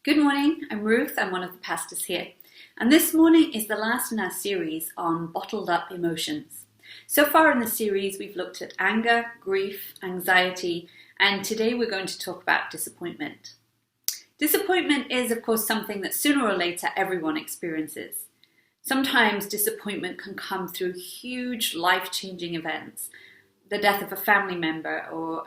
Good morning, I'm Ruth, I'm one of the pastors here. And this morning is the last in our series on bottled up emotions. So far in the series we've looked at anger, grief, anxiety, and today we're going to talk about disappointment. Disappointment is of course something that sooner or later everyone experiences. Sometimes disappointment can come through huge life-changing events. The death of a family member or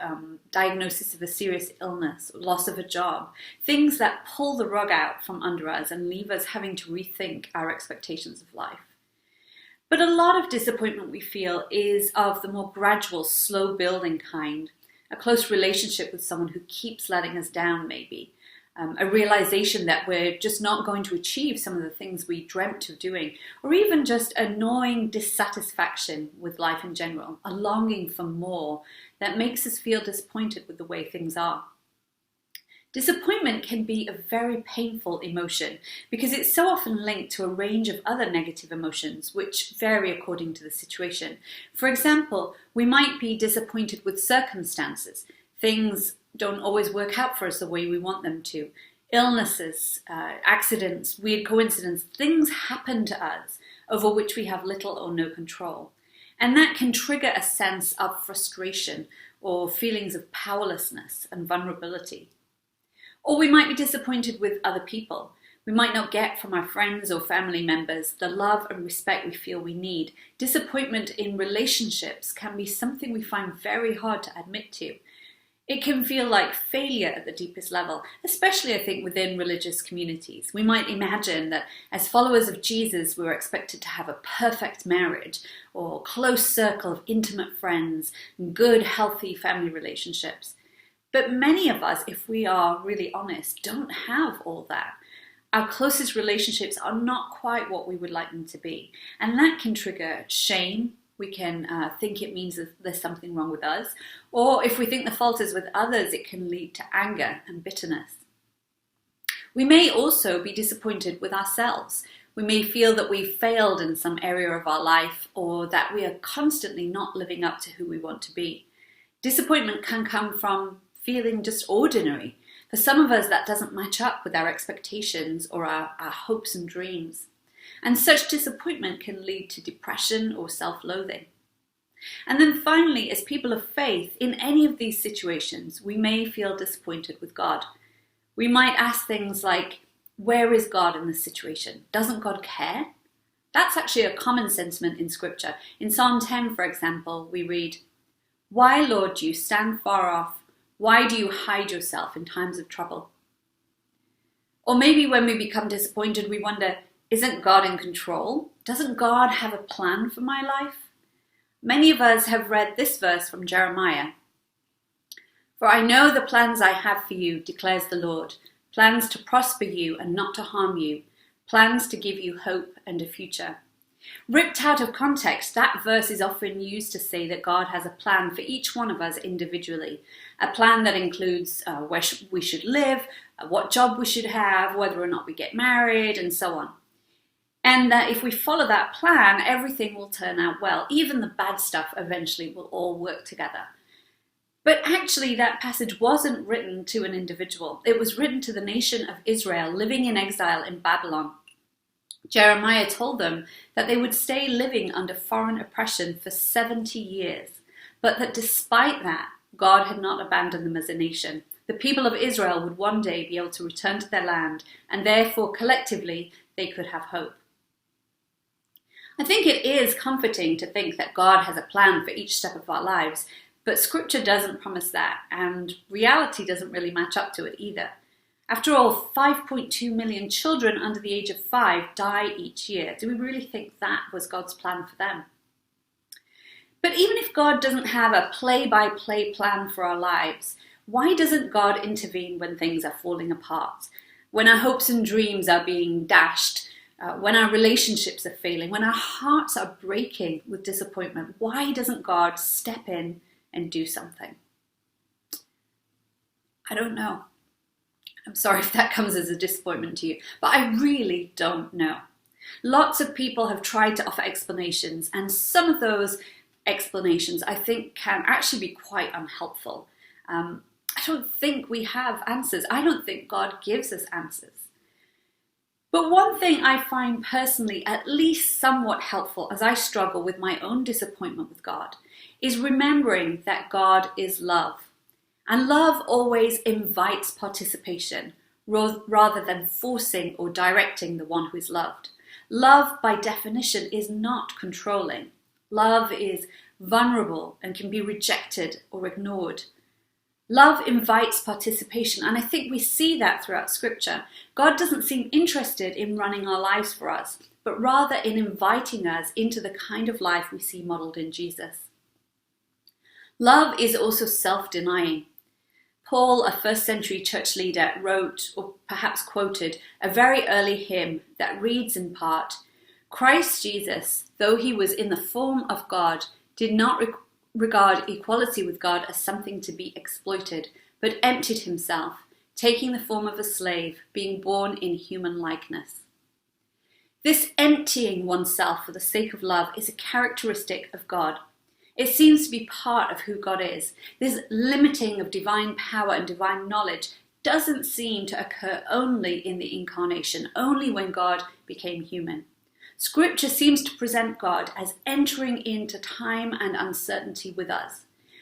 diagnosis of a serious illness or loss of a job, things that pull the rug out from under us and leave us having to rethink our expectations of life. But a lot of disappointment we feel is of the more gradual, slow building kind, a close relationship with someone who keeps letting us down maybe, a realization that we're just not going to achieve some of the things we dreamt of doing, or even just a gnawing dissatisfaction with life in general, a longing for more that makes us feel disappointed with the way things are. Disappointment can be a very painful emotion because it's so often linked to a range of other negative emotions which vary according to the situation. For example, we might be disappointed with circumstances. Things don't always work out for us the way we want them to. Illnesses, accidents, weird coincidences, things happen to us over which we have little or no control. And that can trigger a sense of frustration or feelings of powerlessness and vulnerability. Or we might be disappointed with other people. We might not get from our friends or family members the love and respect we feel we need. Disappointment in relationships can be something we find very hard to admit to. It can feel like failure at the deepest level, especially I think within religious communities. We might imagine that as followers of Jesus, we're expected to have a perfect marriage or close circle of intimate friends and good, healthy family relationships. But many of us, if we are really honest, don't have all that. Our closest relationships are not quite what we would like them to be. And that can trigger shame. We can think it means that there's something wrong with us. Or if we think the fault is with others, it can lead to anger and bitterness. We may also be disappointed with ourselves. We may feel that we've failed in some area of our life or that we are constantly not living up to who we want to be. Disappointment can come from feeling just ordinary. For some of us, that doesn't match up with our expectations or our hopes and dreams. And such disappointment can lead to depression or self-loathing. And then finally, as people of faith, in any of these situations, we may feel disappointed with God. We might ask things like, where is God in this situation? Doesn't God care? That's actually a common sentiment in Scripture. In Psalm 10, for example, we read, "Why, Lord, do you stand far off? Why do you hide yourself in times of trouble?" Or maybe when we become disappointed, we wonder, isn't God in control? Doesn't God have a plan for my life? Many of us have read this verse from Jeremiah. "For I know the plans I have for you, declares the Lord, plans to prosper you and not to harm you, plans to give you hope and a future." Ripped out of context, that verse is often used to say that God has a plan for each one of us individually, a plan that includes where we should live, what job we should have, whether or not we get married, and so on. And that if we follow that plan, everything will turn out well. Even the bad stuff eventually will all work together. But actually, that passage wasn't written to an individual. It was written to the nation of Israel living in exile in Babylon. Jeremiah told them that they would stay living under foreign oppression for 70 years, but that despite that, God had not abandoned them as a nation. The people of Israel would one day be able to return to their land, and therefore, collectively, they could have hope. I think it is comforting to think that God has a plan for each step of our lives, but Scripture doesn't promise that, and reality doesn't really match up to it either. After all, 5.2 million children under the age of 5 die each year. Do we really think that was God's plan for them? But even if God doesn't have a play-by-play plan for our lives, why doesn't God intervene when things are falling apart? When our hopes and dreams are being dashed, when our relationships are failing, when our hearts are breaking with disappointment, why doesn't God step in and do something? I don't know. I'm sorry if that comes as a disappointment to you, but I really don't know. Lots of people have tried to offer explanations, and some of those explanations I think can actually be quite unhelpful. I don't think we have answers. I don't think God gives us answers. But one thing I find personally at least somewhat helpful as I struggle with my own disappointment with God is remembering that God is love. And love always invites participation rather than forcing or directing the one who is loved. Love, by definition, is not controlling. Love is vulnerable and can be rejected or ignored. Love invites participation, and I think we see that throughout Scripture. God doesn't seem interested in running our lives for us, but rather in inviting us into the kind of life we see modeled in Jesus. Love is also self-denying. Paul, a first-century church leader, wrote, or perhaps quoted, a very early hymn that reads in part, "Christ Jesus, though he was in the form of God, did not regard equality with God as something to be exploited, but emptied himself, taking the form of a slave, being born in human likeness." This emptying oneself for the sake of love is a characteristic of God. It seems to be part of who God is. This limiting of divine power and divine knowledge doesn't seem to occur only in the incarnation, only when God became human. Scripture seems to present God as entering into time and uncertainty with us.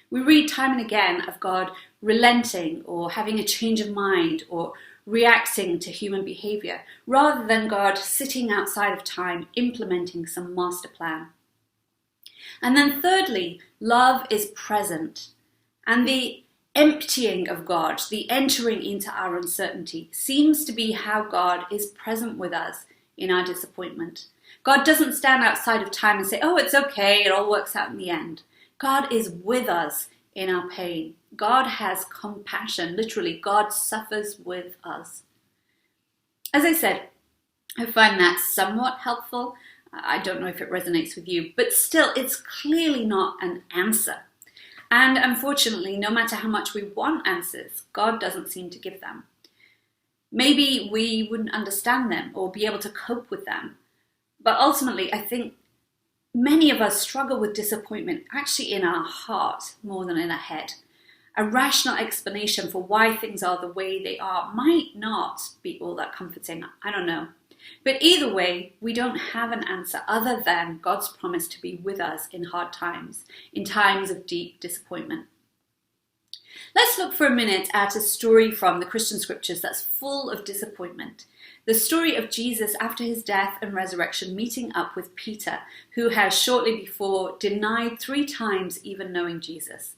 We read time and again of God relenting or having a change of mind or reacting to human behavior, rather than God sitting outside of time implementing some master plan. And then thirdly, love is present. And the emptying of God, the entering into our uncertainty, seems to be how God is present with us in our disappointment. God doesn't stand outside of time and say, "Oh, it's okay, it all works out in the end." God is with us in our pain. God has compassion. Literally, God suffers with us. As I said, I find that somewhat helpful. I don't know if it resonates with you, but still, it's clearly not an answer. And unfortunately, no matter how much we want answers, God doesn't seem to give them. Maybe we wouldn't understand them or be able to cope with them. But ultimately, I think many of us struggle with disappointment actually in our heart more than in our head. A rational explanation for why things are the way they are might not be all that comforting. I don't know. But either way, we don't have an answer other than God's promise to be with us in hard times, in times of deep disappointment. Let's look for a minute at a story from the Christian scriptures that's full of disappointment. The story of Jesus after his death and resurrection meeting up with Peter, who has shortly before denied 3 times even knowing Jesus.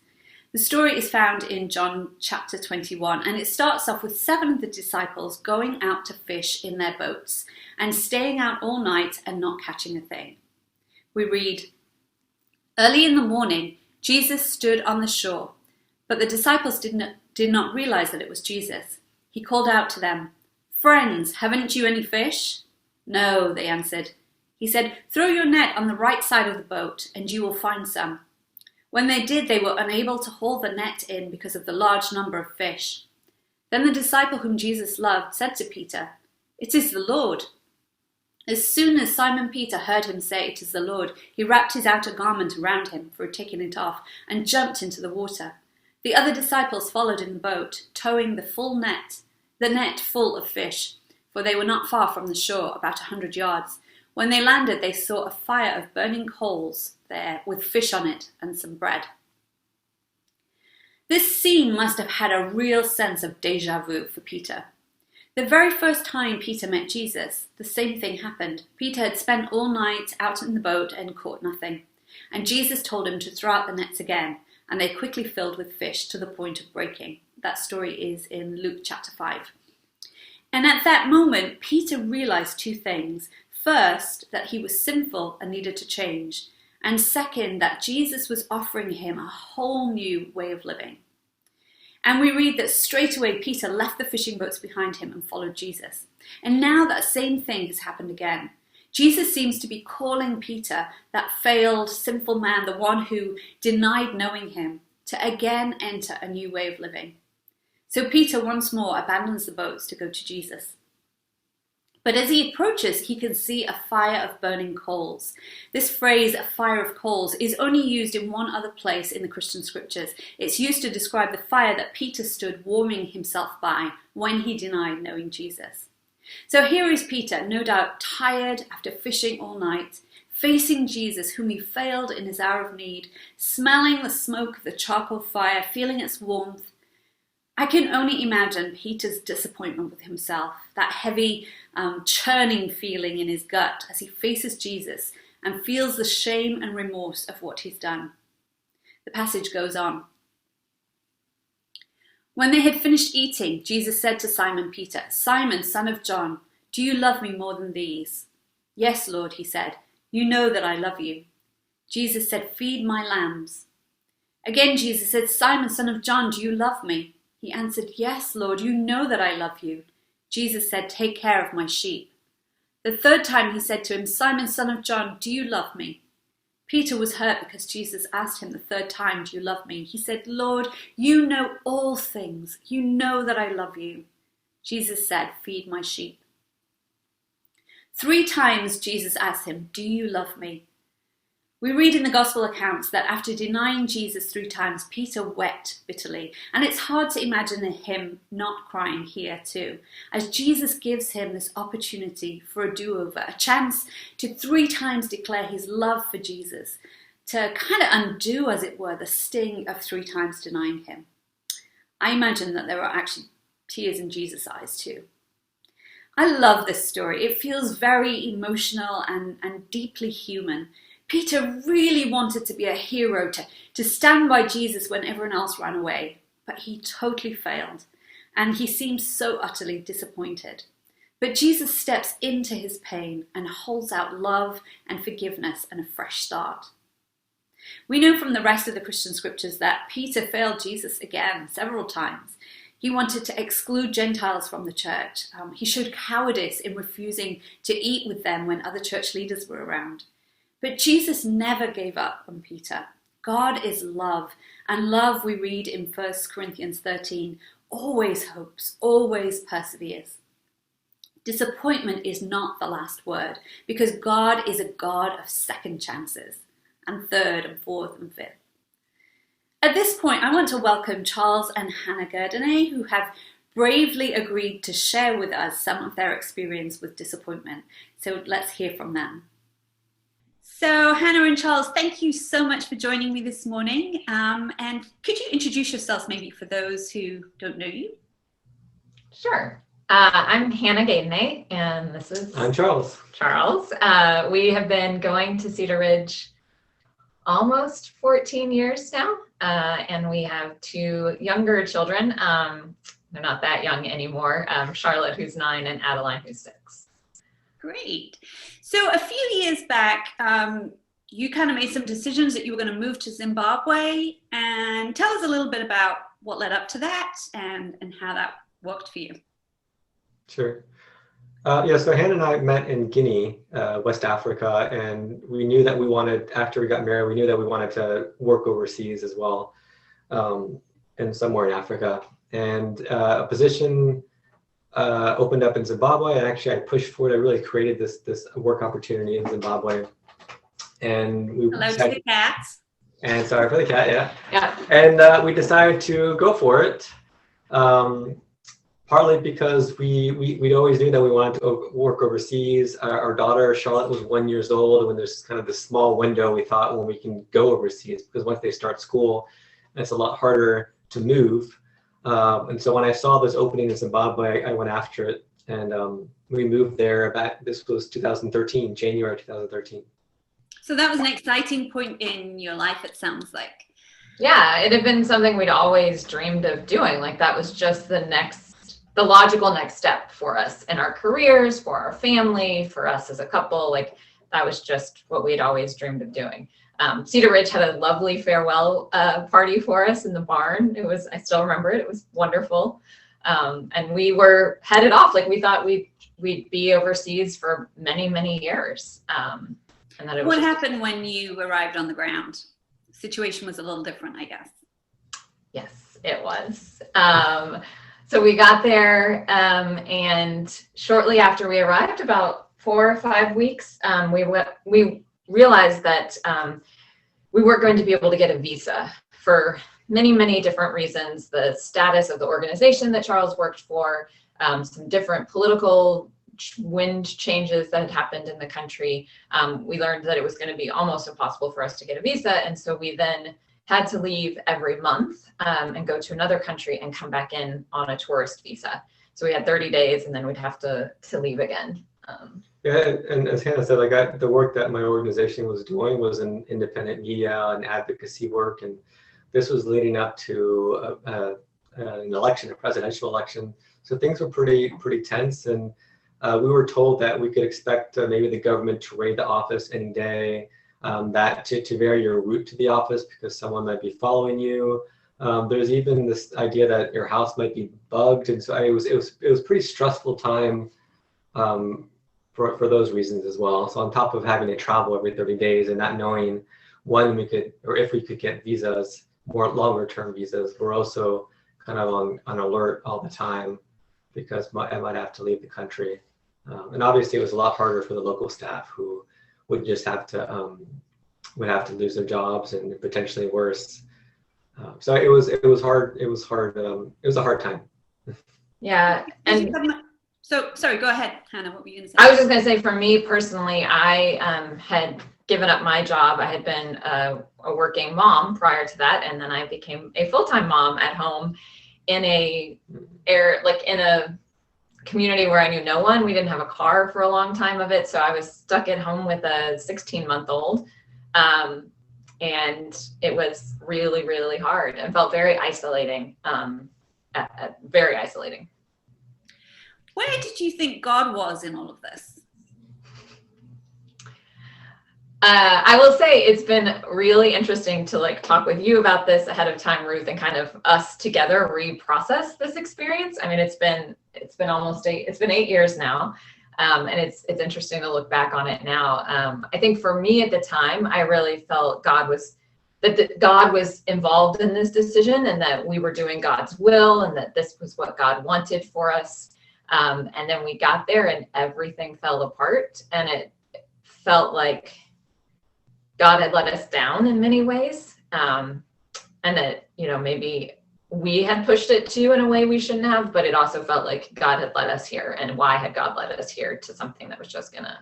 The story is found in John chapter 21, and it starts off with 7 of the disciples going out to fish in their boats and staying out all night and not catching a thing. We read, "Early in the morning, Jesus stood on the shore, but the disciples did not realize that it was Jesus. He called out to them, 'Friends, haven't you any fish?' 'No,' they answered. He said, 'Throw your net on the right side of the boat and you will find some.' When they did, they were unable to haul the net in because of the large number of fish. Then the disciple whom Jesus loved said to Peter, 'It is the Lord.' As soon as Simon Peter heard him say, 'It is the Lord,' he wrapped his outer garment around him, for he had taken it off, and jumped into the water. The other disciples followed in the boat, towing the net full of fish, for they were not far from the shore, about 100 yards. When they landed, they saw a fire of burning coals there with fish on it and some bread." This scene must have had a real sense of déjà vu for Peter. The very first time Peter met Jesus, the same thing happened. Peter had spent all night out in the boat and caught nothing. And Jesus told him to throw out the nets again, and they quickly filled with fish to the point of breaking. That story is in Luke chapter 5. And at that moment, Peter realized 2 things. First, that he was sinful and needed to change. And second, that Jesus was offering him a whole new way of living. And we read that straight away Peter left the fishing boats behind him and followed Jesus. And now that same thing has happened again. Jesus seems to be calling Peter, that failed, sinful man, the one who denied knowing him, to again enter a new way of living. So Peter once more abandons the boats to go to Jesus. But as he approaches, he can see a fire of burning coals. This phrase, a fire of coals, is only used in one other place in the Christian scriptures. It's used to describe the fire that Peter stood warming himself by when he denied knowing Jesus. So here is Peter, no doubt tired after fishing all night, facing Jesus, whom he failed in his hour of need, smelling the smoke of the charcoal fire, feeling its warmth. I can only imagine Peter's disappointment with himself, that heavy churning feeling in his gut as he faces Jesus and feels the shame and remorse of what he's done. The passage goes on. When they had finished eating, Jesus said to Simon Peter, "Simon, son of John, do you love me more than these?" "Yes, Lord," he said, "you know that I love you." Jesus said, "Feed my lambs." Again, Jesus said, "Simon, son of John, do you love me?" He answered, "Yes, Lord, you know that I love you." Jesus said, "Take care of my sheep." The third time he said to him, "Simon, son of John, do you love me?" Peter was hurt because Jesus asked him the third time, "Do you love me?" He said, "Lord, you know all things. You know that I love you." Jesus said, "Feed my sheep." 3 times Jesus asked him, "Do you love me?" We read in the gospel accounts that after denying Jesus 3 times, Peter wept bitterly. And it's hard to imagine him not crying here too, as Jesus gives him this opportunity for a do-over, a chance to 3 times declare his love for Jesus, to kind of undo, as it were, the sting of 3 times denying him. I imagine that there were actually tears in Jesus' eyes too. I love this story. It feels very emotional and deeply human. Peter really wanted to be a hero, to stand by Jesus when everyone else ran away, but he totally failed, and he seems so utterly disappointed. But Jesus steps into his pain and holds out love and forgiveness and a fresh start. We know from the rest of the Christian scriptures that Peter failed Jesus again several times. He wanted to exclude Gentiles from the church. He showed cowardice in refusing to eat with them when other church leaders were around. But Jesus never gave up on Peter. God is love, and love, we read in 1 Corinthians 13, always hopes, always perseveres. Disappointment is not the last word, because God is a God of second chances, and third and fourth and fifth. At this point, I want to welcome Charles and Hannah Gurdenay, who have bravely agreed to share with us some of their experience with disappointment. So let's hear from them. So Hannah and Charles, thank you so much for joining me this morning. And could you introduce yourselves maybe for those who don't know you? Sure. I'm Hannah Gurdenay, and this is... I'm Charles. Charles. We have been going to Cedar Ridge almost 14 years now, and we have 2 younger children. They're not that young anymore. Charlotte, who's 9, and Adeline, who's 6. Great. So a few years back, you kind of made some decisions that you were going to move to Zimbabwe, and tell us a little bit about what led up to that and how that worked for you. Sure. So Hannah and I met in Guinea, West Africa, and we knew that we wanted, after we got married, we knew that we wanted to work overseas as well, and somewhere in Africa. And a position opened up in Zimbabwe, and actually I pushed for it. I really created this work opportunity in Zimbabwe. And we Hello to the cats. And sorry for the cat, yeah. Yeah. And we decided to go for it. Partly because we always knew that we wanted to work overseas. Our daughter, Charlotte, was 1 year old, and when there's kind of this small window, we thought, well, we can go overseas, because once they start school, it's a lot harder to move. And so when I saw this opening in Zimbabwe, I went after it, and we moved there this was 2013, January 2013. So that was an exciting point in your life, it sounds like. Yeah, it had been something we'd always dreamed of doing. Like, that was just the logical next step for us in our careers, for our family, for us as a couple. Like, that was just what we'd always dreamed of doing. Cedar Ridge had a lovely farewell party for us in the barn. I still remember it. It was wonderful. And we were headed off. Like, we thought we'd be overseas for many, many years. And that What happened when you arrived on the ground? The situation was a little different, I guess. Yes, it was. So we got there, and shortly after we arrived, about 4 or 5 weeks, we realized that we weren't going to be able to get a visa for many, many different reasons. The status of the organization that Charles worked for, some different political wind changes that had happened in the country. We learned that it was going to be almost impossible for us to get a visa, and so we then had to leave every month and go to another country and come back in on a tourist visa. So we had 30 days, and then we'd have to leave again. Yeah, and as Hannah said, the work that my organization was doing was in independent media and advocacy work, and this was leading up to an election, a presidential election. So things were pretty tense, and we were told that we could expect maybe the government to raid the office any day, that to vary your route to the office because someone might be following you. There's even this idea that your house might be bugged, and so it was pretty stressful time for those reasons as well. So on top of having to travel every 30 days and not knowing when we could or if we could get visas, more longer term visas, we're also kind of on alert all the time because I might have to leave the country. And obviously it was a lot harder for the local staff who would just have to lose their jobs and potentially worse. So it was hard. It was a hard time. Yeah. And so sorry, go ahead, Hannah. What were you going to say? I was just going to say, for me personally, I had given up my job. I had been a working mom prior to that, and then I became a full-time mom at home in a community where I knew no one. We didn't have a car for a long time of it, so I was stuck at home with a 16-month-old, and it was really, really hard and felt very isolating. Very isolating. Where did you think God was in all of this? I will say it's been really interesting to talk with you about this ahead of time, Ruth, and kind of us together reprocess this experience. I mean, it's been 8 years now, and it's interesting to look back on it now. I think for me at the time, I really felt God was involved in this decision, and that we were doing God's will, and that this was what God wanted for us. And then we got there and everything fell apart, and it felt like God had let us down in many ways. And that, maybe we had pushed it to in a way we shouldn't have, but it also felt like God had led us here. And why had God led us here to something that was just going to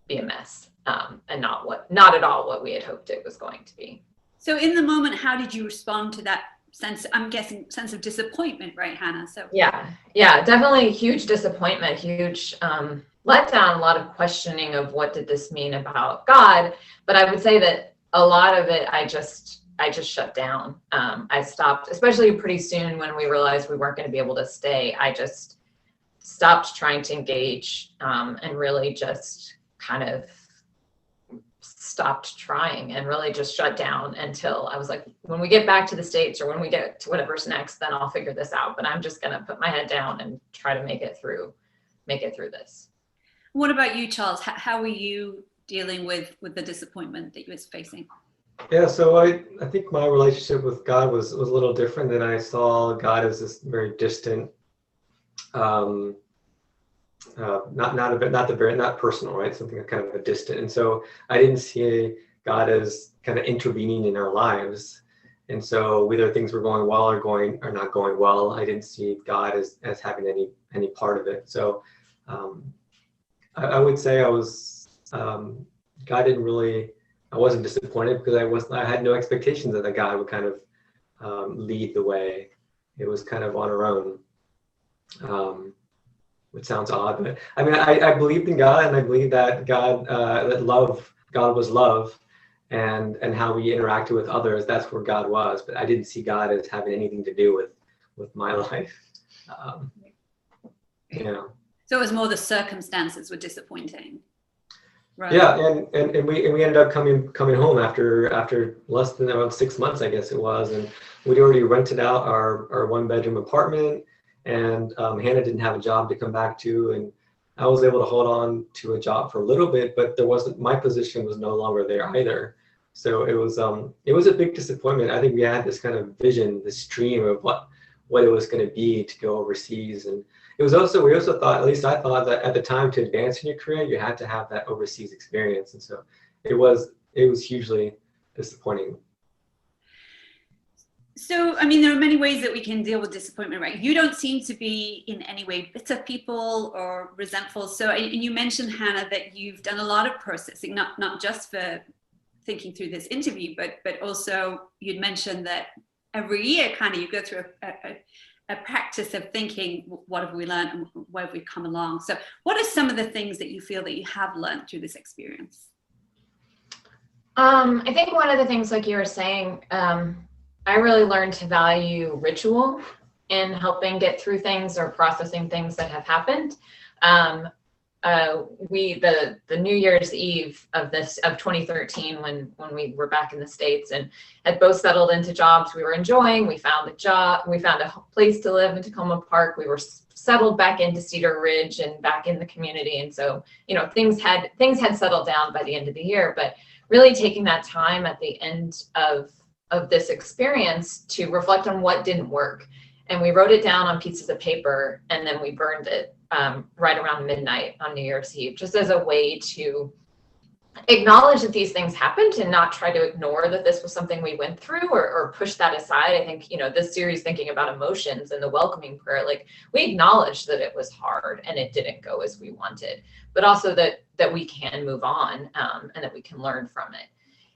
be a mess, and not at all what we had hoped it was going to be. So in the moment, how did you respond to that sense of disappointment, right, Hannah? So yeah, definitely huge disappointment, huge letdown, a lot of questioning of what did this mean about God. But I would say that a lot of it, I just shut down. I stopped, especially pretty soon when we realized we weren't going to be able to stay. I just stopped trying to engage, and really just kind of stopped trying and really just shut down until I was like, when we get back to the States or when we get to whatever's next, then I'll figure this out. But I'm just going to put my head down and try to make it through this. What about you, Charles? How were you dealing with the disappointment that you was facing? Yeah, so I think my relationship with God was a little different than I saw God as this very distant, not personal, right? Something kind of a distant. And so I didn't see God as kind of intervening in our lives. And so whether things were going well or not going well, I didn't see God as having any part of it. So I would say I wasn't disappointed because I had no expectations that God would kind of lead the way. It was kind of on our own. Which sounds odd, but I mean, I believed in God, and I believed that God was love, and how we interacted with others. That's where God was, but I didn't see God as having anything to do with my life. So it was more the circumstances were disappointing. Right. Yeah, and we ended up coming home after less than around 6 months, I guess it was, and we'd already rented out our 1-bedroom apartment. And Hannah didn't have a job to come back to, and I was able to hold on to a job for a little bit, but my position was no longer there either. So it was a big disappointment. I think we had this kind of vision, this dream of what it was going to be to go overseas. And it was also, we also thought, at least I thought, that at the time to advance in your career, you had to have that overseas experience. And so it was hugely disappointing. So, I mean, there are many ways that we can deal with disappointment, right? You don't seem to be in any way bitter people or resentful. So, and you mentioned, Hannah, that you've done a lot of processing, not just for thinking through this interview, but also you'd mentioned that every year kind of you go through a practice of thinking, what have we learned and where have we come along? So what are some of the things that you feel that you have learned through this experience? I think one of the things, like you were saying, I really learned to value ritual in helping get through things or processing things that have happened. The New Year's Eve of 2013, when we were back in the States and had both settled into jobs we were enjoying, we found a place to live in Tacoma Park. We were settled back into Cedar Ridge and back in the community. And so, things had settled down by the end of the year, but really taking that time at the end of this experience to reflect on what didn't work. And we wrote it down on pieces of paper, and then we burned it right around midnight on New Year's Eve, just as a way to acknowledge that these things happened and not try to ignore that this was something we went through or push that aside. I think, this series, thinking about emotions and the welcoming prayer, like, we acknowledged that it was hard and it didn't go as we wanted, but also that we can move on and that we can learn from it.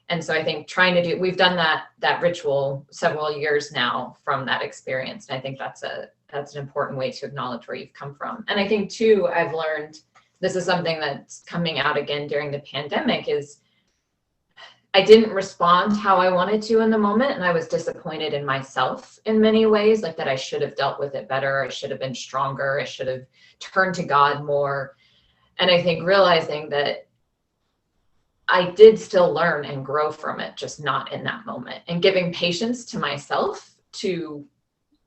And so I think we've done that ritual several years now from that experience. And I think that's an important way to acknowledge where you've come from. And I think too, I've learned, this is something that's coming out again during the pandemic, is I didn't respond how I wanted to in the moment. And I was disappointed in myself in many ways, like that I should have dealt with it better. I should have been stronger. I should have turned to God more. And I think realizing that I did still learn and grow from it, just not in that moment, and giving patience to myself to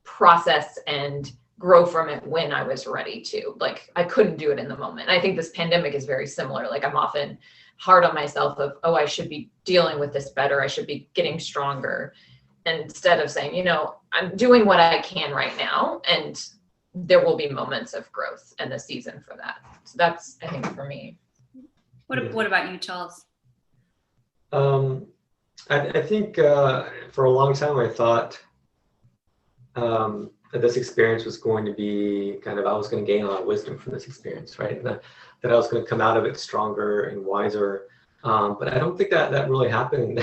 process and grow from it when I was ready to. Like, I couldn't do it in the moment. I think this pandemic is very similar. Like, I'm often hard on myself of, I should be dealing with this better. I should be getting stronger. And instead of saying, I'm doing what I can right now, and there will be moments of growth and the season for that. So that's, I think, for me. What about you, Charles? I think for a long time I thought that this experience was going to be I was going to gain a lot of wisdom from this experience, right? That I was going to come out of it stronger and wiser. But I don't think that really happened.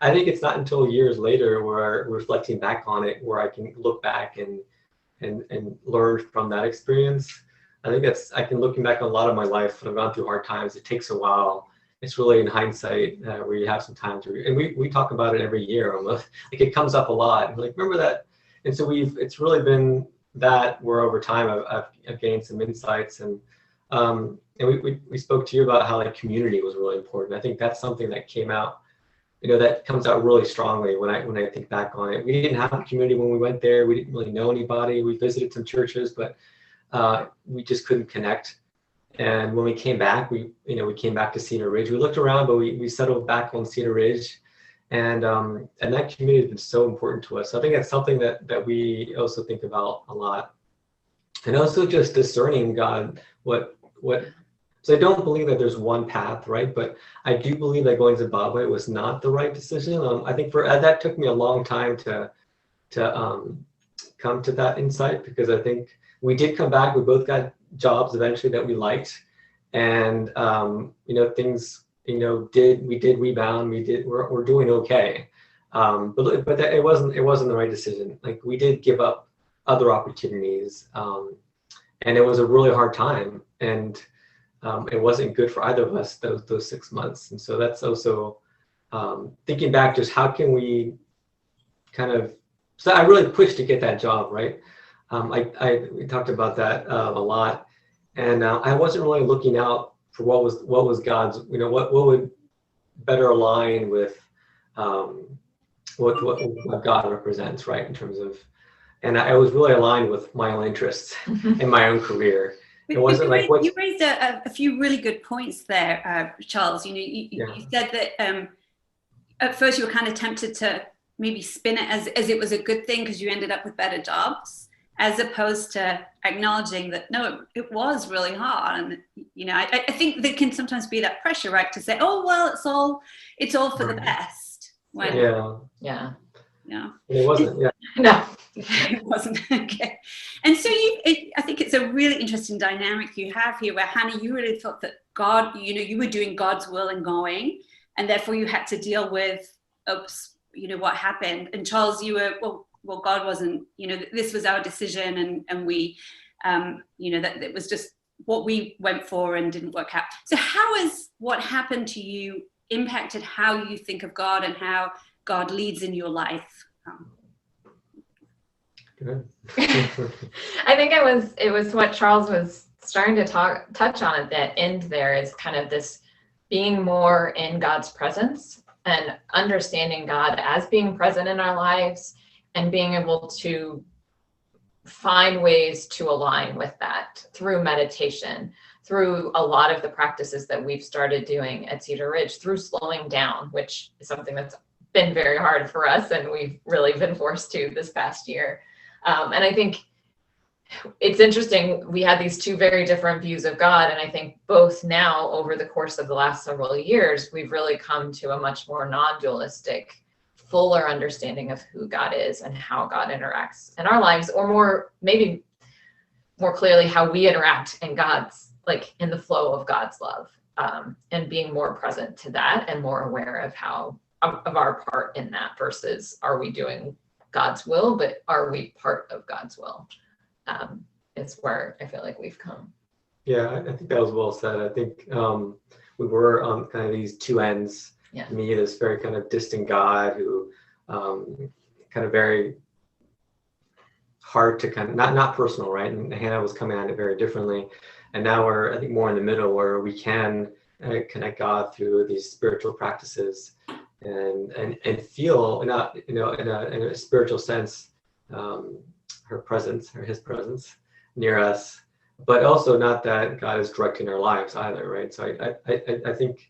I think it's not until years later, where reflecting back on it, where I can look back and learn from that experience. I think looking back on a lot of my life, when I've gone through hard times, it takes a while. It's really in hindsight where you have some time and we talk about it every year almost. Like, it comes up a lot. I'm like, remember that? And so it's really been that where over time I've gained some insights, and we spoke to you about how community was really important. I think that's something that came out, that comes out really strongly when I think back on it. We didn't have a community when we went there. We didn't really know anybody. We visited some churches, but we just couldn't connect. And when we came back, we came back to Cedar Ridge. We looked around, but we settled back on Cedar Ridge, and that community has been so important to us. So I think that's something that we also think about a lot, and also just discerning God. So I don't believe that there's one path, right? But I do believe that going to Zimbabwe was not the right decision. I think that took me a long time to come to that insight, because I think we did come back. We both got jobs eventually that we liked, and things we did rebound. We're doing okay, but it wasn't the right decision. Like, we did give up other opportunities, and it was a really hard time, and it wasn't good for either of us those 6 months. And so that's also thinking back, just how can we so I really pushed to get that job, right? We talked about that a lot, and I wasn't really looking out for what was God's, what would better align with what God represents, right? In terms of, and I was really aligned with my own interests in my own career. It wasn't you raised a few really good points there, Charles. You said that at first you were kind of tempted to maybe spin it as it was a good thing because you ended up with better jobs, as opposed to acknowledging that, no, it was really hard. And, I think there can sometimes be that pressure, right, to say, oh, well, it's all for the best. When, Yeah. It wasn't, yeah. No. It wasn't. Okay. And so I think it's a really interesting dynamic you have here where, Hannah, you really thought that God, you were doing God's will and going, and therefore you had to deal with, what happened. And Charles, you were, well, God wasn't, this was our decision, and we, that it was just what we went for and didn't work out. So how has what happened to you impacted how you think of God and how God leads in your life? Good. I think it was what Charles was starting to touch on at that end there, is kind of this being more in God's presence and understanding God as being present in our lives, and being able to find ways to align with that through meditation, through a lot of the practices that we've started doing at Cedar Ridge, through slowing down, which is something that's been very hard for us and we've really been forced to this past year. And I think it's interesting, we had these two very different views of God, and I think both now, over the course of the last several years, we've really come to a much more non-dualistic, fuller understanding of who God is and how God interacts in our lives, or maybe more clearly, how we interact in God's, like in the flow of God's love, and being more present to that and more aware of our part in that, versus are we doing God's will, but are we part of God's will? It's where I feel like we've come. Yeah, I think that was well said. I think we were on kind of these two ends. Yeah. Me, this very kind of distant God who kind of very hard to kind of, not personal, right? And Hannah was coming at it very differently. And now we're, I think, more in the middle, where we can connect God through these spiritual practices and feel, not, in a spiritual sense, her presence, or his presence near us, but also not that God is directing our lives either, right? So I think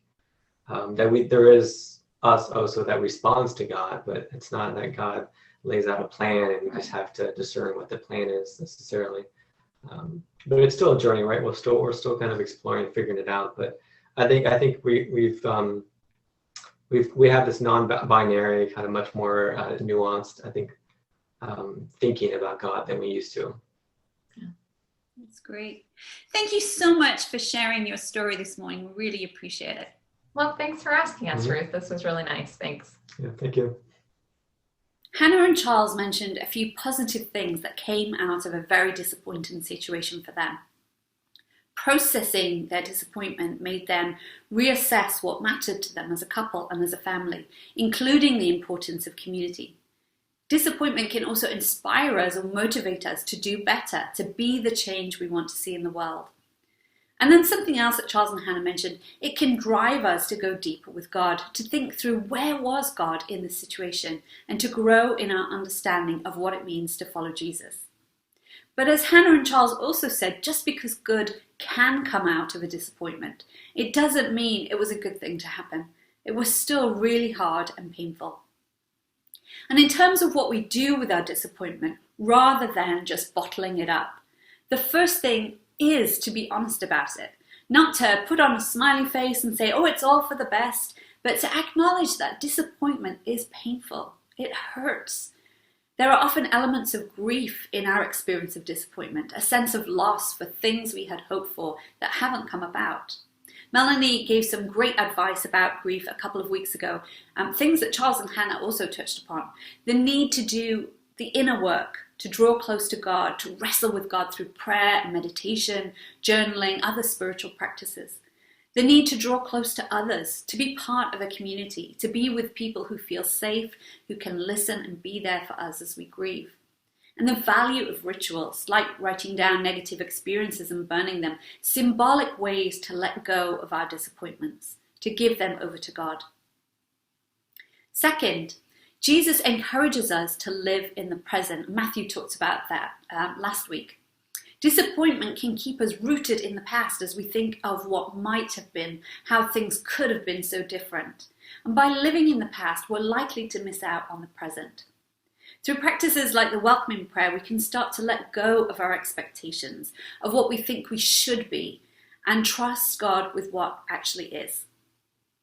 that there is us also that responds to God, but it's not that God lays out a plan and we just have to discern what the plan is necessarily. But it's still a journey, right? We're still kind of exploring, figuring it out. But I think we have this non-binary, kind of much more nuanced, I think, thinking about God than we used to. Yeah, that's great. Thank you so much for sharing your story this morning. We really appreciate it. Well, thanks for asking us, Ruth. This was really nice. Thanks. Yeah, thank you. Hannah and Charles mentioned a few positive things that came out of a very disappointing situation for them. Processing their disappointment made them reassess what mattered to them as a couple and as a family, including the importance of community. Disappointment can also inspire us or motivate us to do better, to be the change we want to see in the world. And then something else that Charles and Hannah mentioned, it can drive us to go deeper with God, to think through where was God in this situation, and to grow in our understanding of what it means to follow Jesus. But as Hannah and Charles also said, just because good can come out of a disappointment, it doesn't mean it was a good thing to happen. It was still really hard and painful. And in terms of what we do with our disappointment, rather than just bottling it up, the first thing is to be honest about it. Not to put on a smiley face and say, oh, it's all for the best, but to acknowledge that disappointment is painful. It hurts. There are often elements of grief in our experience of disappointment, a sense of loss for things we had hoped for that haven't come about. Melanie gave some great advice about grief a couple of weeks ago, things that Charles and Hannah also touched upon. The need to do the inner work, to draw close to God, to wrestle with God through prayer and meditation, journaling, other spiritual practices. The need to draw close to others, to be part of a community, to be with people who feel safe, who can listen and be there for us as we grieve. And the value of rituals, like writing down negative experiences and burning them, symbolic ways to let go of our disappointments, to give them over to God. Second, Jesus encourages us to live in the present. Matthew talked about that last week. Disappointment can keep us rooted in the past as we think of what might have been, how things could have been so different. And by living in the past, we're likely to miss out on the present. Through practices like the welcoming prayer, we can start to let go of our expectations, of what we think we should be, and trust God with what actually is.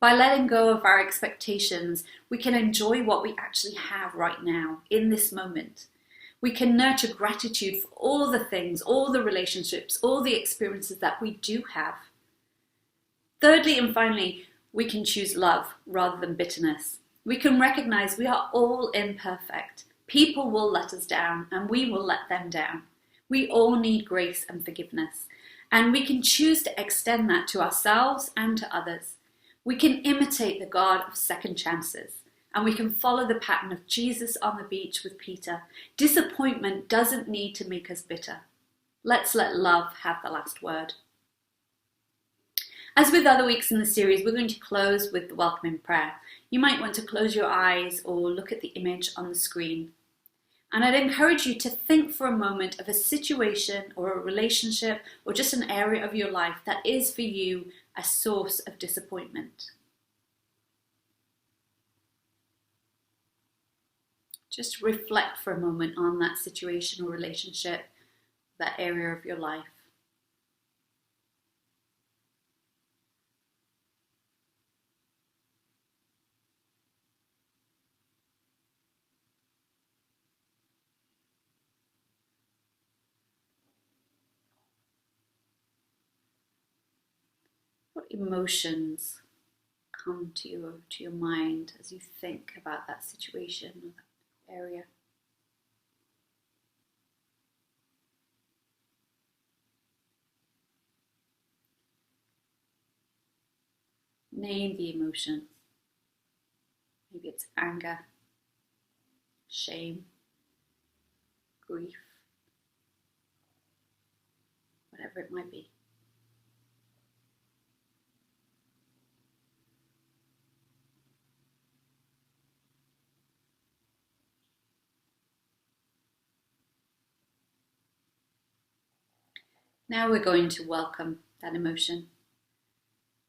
By letting go of our expectations, we can enjoy what we actually have right now, in this moment. We can nurture gratitude for all the things, all the relationships, all the experiences that we do have. Thirdly and finally, we can choose love rather than bitterness. We can recognize we are all imperfect. People will let us down and we will let them down. We all need grace and forgiveness, and we can choose to extend that to ourselves and to others. We can imitate the God of second chances, and we can follow the pattern of Jesus on the beach with Peter. Disappointment doesn't need to make us bitter. Let's let love have the last word. As with other weeks in the series, we're going to close with the welcoming prayer. You might want to close your eyes or look at the image on the screen. And I'd encourage you to think for a moment of a situation or a relationship or just an area of your life that is for you a source of disappointment. Just reflect for a moment on that situation or relationship, that area of your life. What emotions come to your mind as you think about that situation or that area? Name the emotions. Maybe it's anger, shame, grief, whatever it might be. Now we're going to welcome that emotion.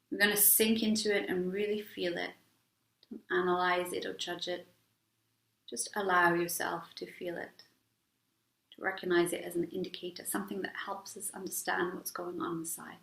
We're going to sink into it and really feel it. Don't analyze it or judge it. Just allow yourself to feel it, to recognize it as an indicator, something that helps us understand what's going on inside.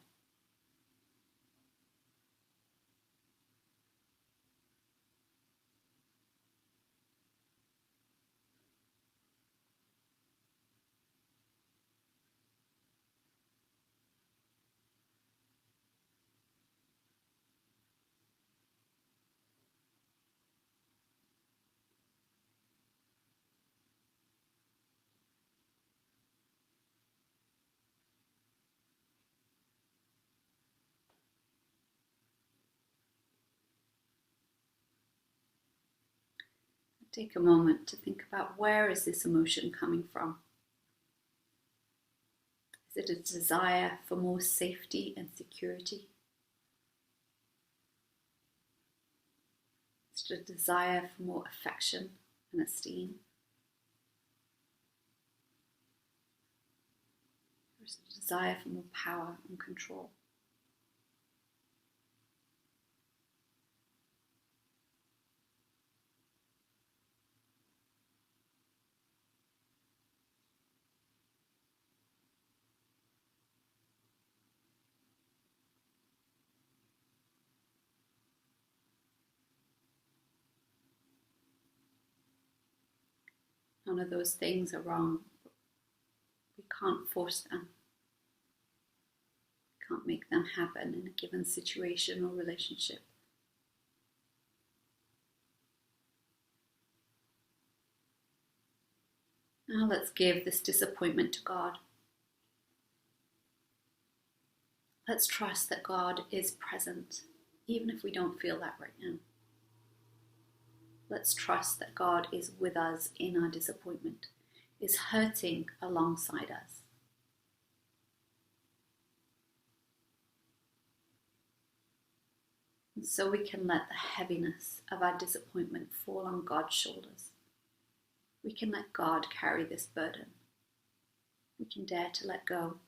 Take a moment to think about, where is this emotion coming from? Is it a desire for more safety and security? Is it a desire for more affection and esteem? Or is it a desire for more power and control? None of those things are wrong. We can't force them. We can't make them happen in a given situation or relationship. Now let's give this disappointment to God. Let's trust that God is present, even if we don't feel that right now. Let's trust that God is with us in our disappointment, is hurting alongside us. And so we can let the heaviness of our disappointment fall on God's shoulders. We can let God carry this burden. We can dare to let go.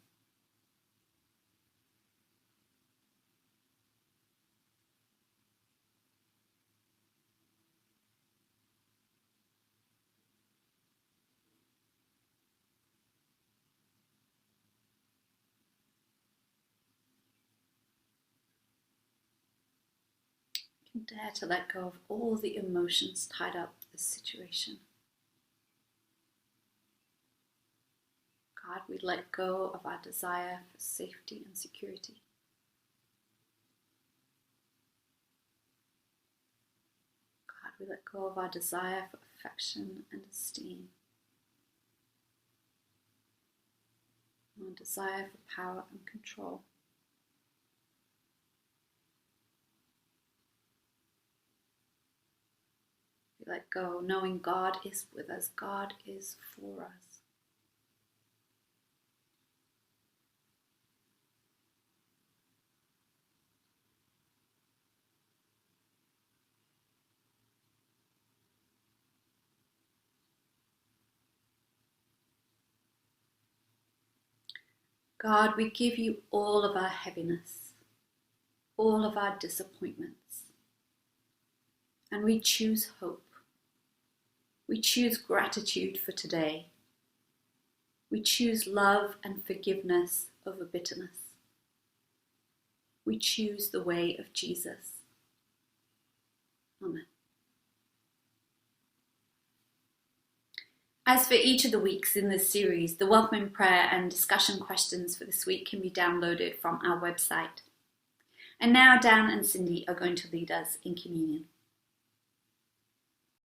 We can dare to let go of all the emotions tied up with this situation. God, we let go of our desire for safety and security. God, we let go of our desire for affection and esteem. Our desire for power and control. We let go, knowing God is with us, God is for us. God, we give you all of our heaviness, all of our disappointments, and we choose hope. We choose gratitude for today. We choose love and forgiveness over bitterness. We choose the way of Jesus. Amen. As for each of the weeks in this series, the welcoming prayer and discussion questions for this week can be downloaded from our website. And now Dan and Cindy are going to lead us in communion.